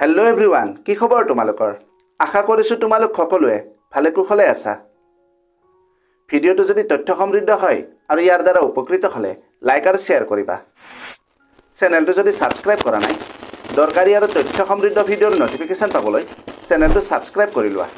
Hello' everyone, কি খবৰ তোমালোকৰ? আশা কৰিছোঁ তোমালোক সকলোৱে ভালে কুশলে আছা। ভিডিঅ'টো যদি তথ্য সমৃদ্ধ হয় আৰু ইয়াৰ দ্বাৰা উপকৃত হ'লে লাইক আৰু শ্বেয়াৰ কৰিবা। চেনেলটো যদি ছাবস্ক্ৰাইব কৰা নাই, দৰকাৰী আৰু তথ্য সমৃদ্ধ ভিডিঅ'ৰ ন'টিফিকেশ্যন পাবলৈ চেনেলটো ছাবস্ক্ৰাইব কৰি লোৱা।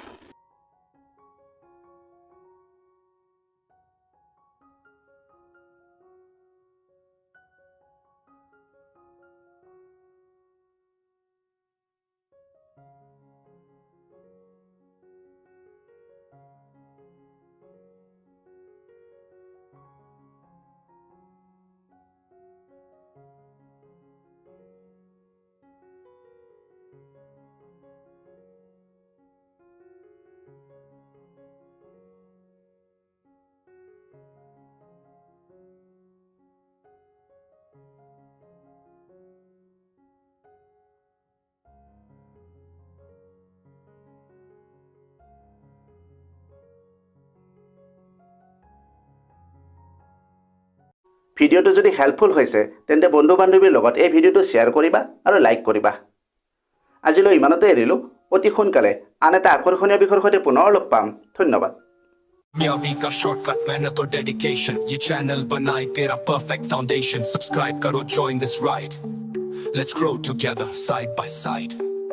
ভিডিঅ'টো যদি হেল্পফুল হৈছে তেন্তে বন্ধু-বান্ধৱীৰ লগত এই ভিডিঅ'টো শ্বেয়াৰ কৰিবা আৰু লাইক কৰিবা। আজিলৈ ইমানতে এৰিলোঁ। অতি সোনকালে আন এটা আকৰ্ষণীয় বিষয়ৰ সৈতে পুনৰ লগ পাম। ধন্যবাদ। कामयाबी का शॉर्टकट मेहनत और डेडिकेशन, ये चैनल बनाए तेरा परफेक्ट फाउंडेशन। सब्सक्राइब करो, join this ride, let's grow together side by side।